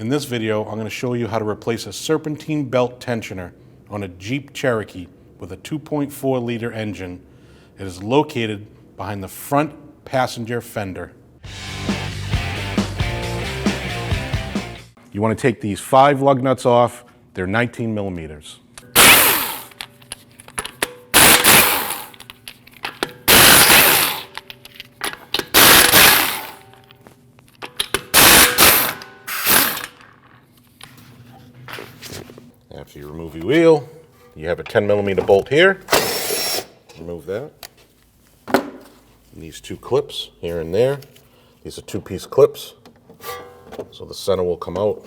In this video, I'm going to show you how to replace a serpentine belt tensioner on a Jeep Cherokee with a 2.4 liter engine. It is located behind the front passenger fender. You want to take these 5 lug nuts off. They're 19 millimeters. After you remove your wheel, you have a 10 millimeter bolt here. Remove that. And these 2 clips here and there. These are 2-piece clips, so the center will come out.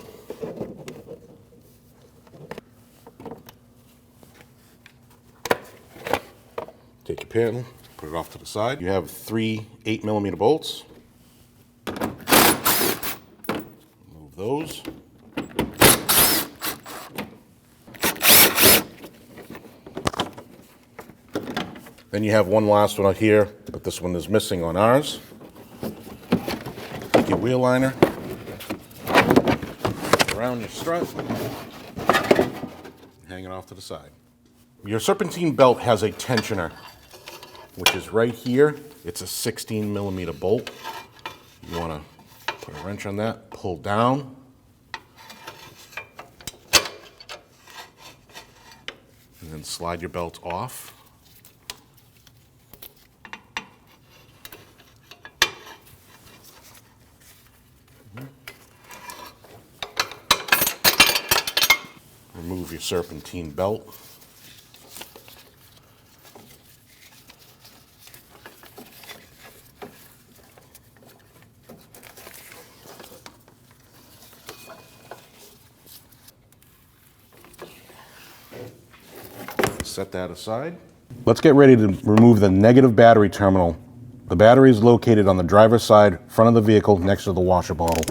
Take your pin, put it off to the side. You have 3 8 millimeter bolts. Remove those. Then you have one last one out here, but this one is missing on ours. Take your wheel liner, around your strut, hang it off to the side. Your serpentine belt has a tensioner, which is right here. It's a 16 millimeter bolt. You want to put a wrench on that, pull down, and then slide your belt off. Remove your serpentine belt. Set that aside. Let's get ready to remove the negative battery terminal. The battery is located on the driver's side, front of the vehicle, next to the washer bottle.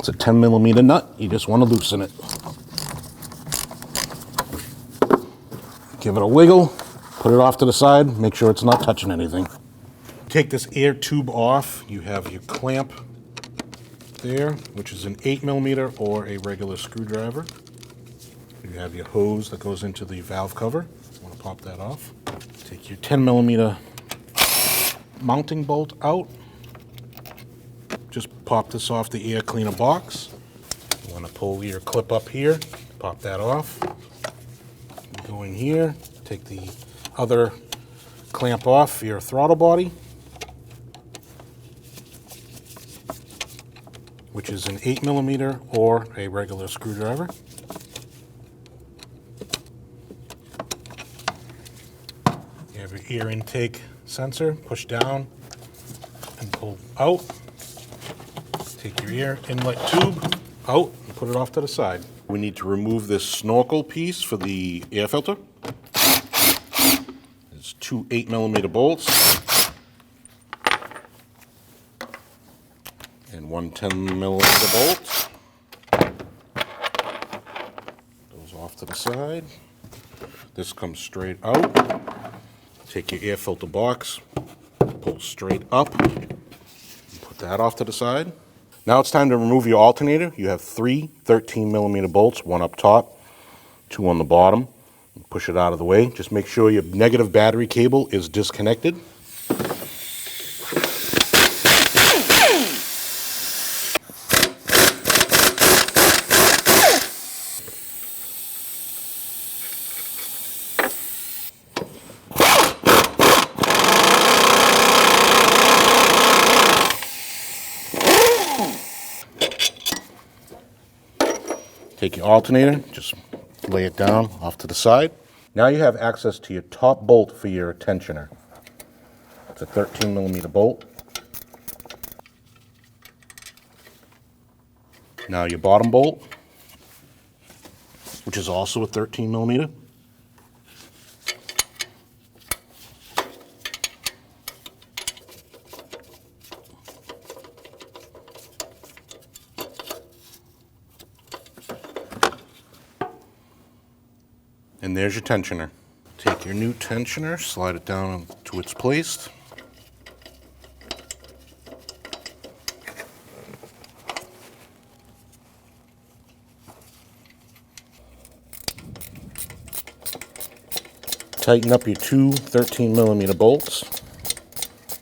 It's a 10 millimeter nut. You just want to loosen it. Give it a wiggle, put it off to the side, make sure it's not touching anything. Take this air tube off. You have your clamp there, which is an 8 millimeter or a regular screwdriver. You have your hose that goes into the valve cover. You want to pop that off. Take your 10 millimeter mounting bolt out. Just pop this off the air cleaner box. You want to pull your clip up here, pop that off. Go in here, take the other clamp off your throttle body, which is an 8 millimeter or a regular screwdriver. You have your air intake sensor, push down and pull out. Take your air inlet tube out and put it off to the side. We need to remove this snorkel piece for the air filter. There's 2 8 millimeter bolts and 1 10 millimeter bolt. Those off to the side. This comes straight out. Take your air filter box, pull straight up, and put that off to the side. Now it's time to remove your alternator. You have 3 13 millimeter bolts, 1 up top, 2 on the bottom. Push it out of the way. Just make sure your negative battery cable is disconnected. Take your alternator, just lay it down off to the side. Now you have access to your top bolt for your tensioner. It's a 13 millimeter bolt. Now your bottom bolt, which is also a 13 millimeter. And there's your tensioner. Take your new tensioner, slide it down to its place. Tighten up your two 13mm bolts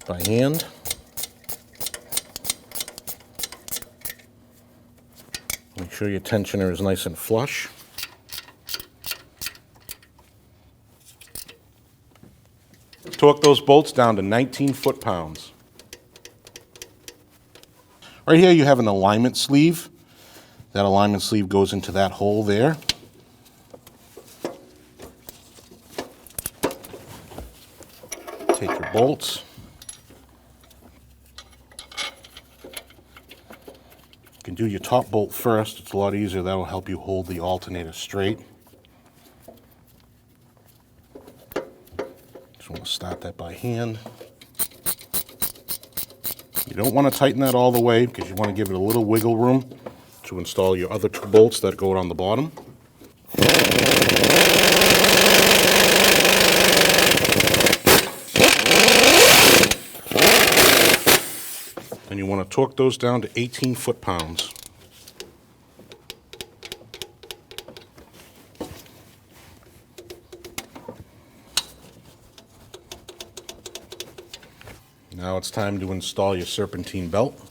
by hand. Make sure your tensioner is nice and flush. Torque those bolts down to 19 foot-pounds. Right here you have an alignment sleeve. That alignment sleeve goes into that hole there. Take your bolts. You can do your top bolt first. It's a lot easier. That will help you hold the alternator straight. Just want to start that by hand. You don't want to tighten that all the way because you want to give it a little wiggle room to install your other two bolts that go on the bottom. Then you want to torque those down to 18 foot-pounds. Now it's time to install your serpentine belt.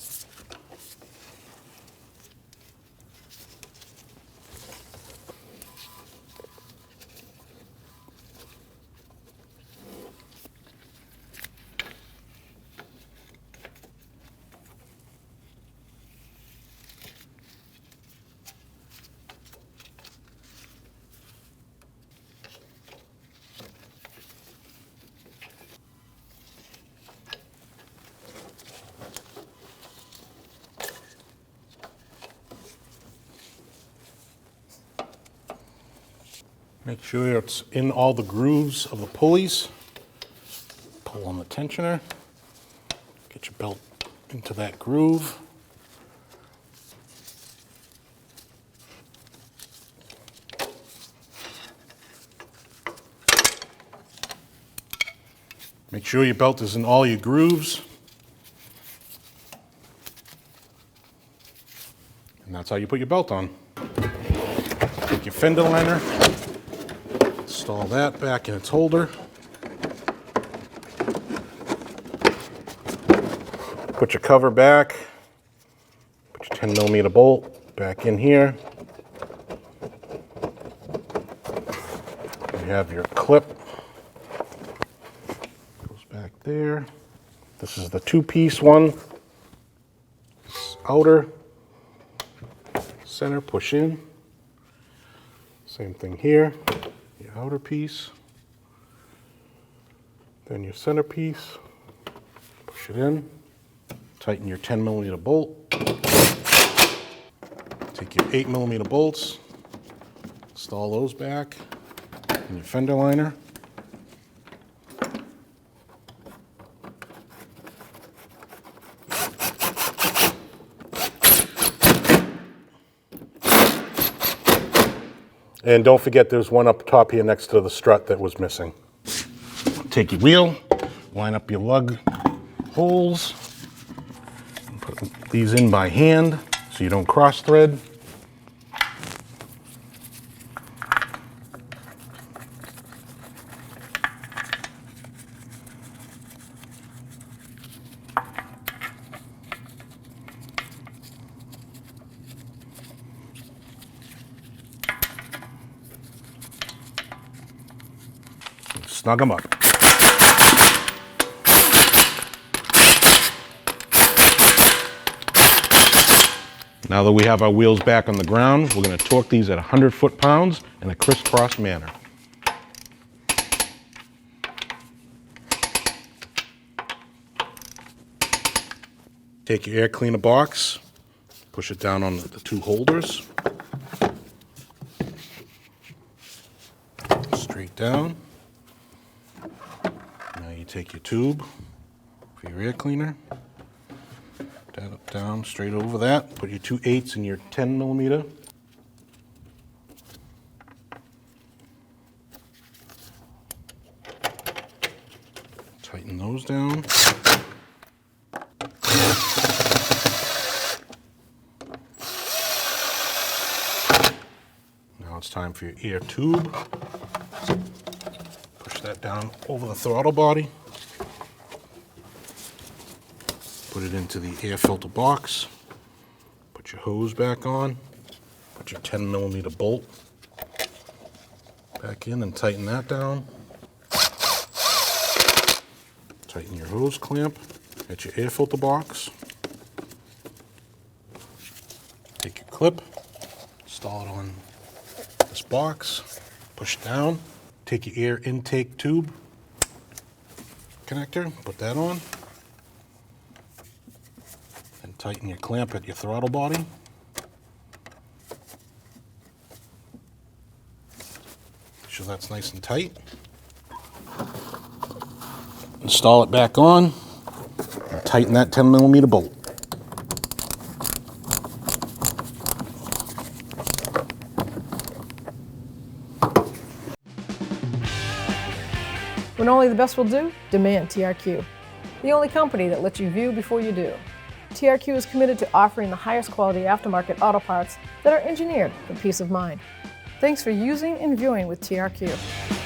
Make sure it's in all the grooves of the pulleys. Pull on the tensioner. Get your belt into that groove. Make sure your belt is in all your grooves. And that's how you put your belt on. Take your fender liner. Install that back in its holder. Put your cover back. Put your 10mm bolt back in here. You have your clip. Goes back there. This is the two-piece one. This outer, center, push in. Same thing here. Your outer piece, then your center piece, push it in, tighten your 10mm bolt, take your 8mm bolts, install those back in your fender liner. And don't forget there's one up top here next to the strut that was missing. Take your wheel, line up your lug holes, and put these in by hand so you don't cross thread. Snug them up. Now that we have our wheels back on the ground, we're going to torque these at 100 foot-pounds in a crisscross manner. Take your air cleaner box, push it down on the two holders. Straight down. Now you take your tube for your air cleaner. That up, down, straight over that. Put your 2/8 in your 10mm. Tighten those down. Now it's time for your ear tube. Push push that down over the throttle body. Put it into the air filter box. Put your hose back on. Put your 10mm bolt back in and tighten that down. Tighten your hose clamp at your air filter box. Take your clip, install it on this box, push it down. Take your air intake tube connector, put that on. And tighten your clamp at your throttle body. Make sure that's nice and tight. Install it back on, and tighten that 10mm bolt. When only the best will do, demand TRQ. The only company that lets you view before you do. TRQ is committed to offering the highest quality aftermarket auto parts that are engineered for peace of mind. Thanks for using and viewing with TRQ.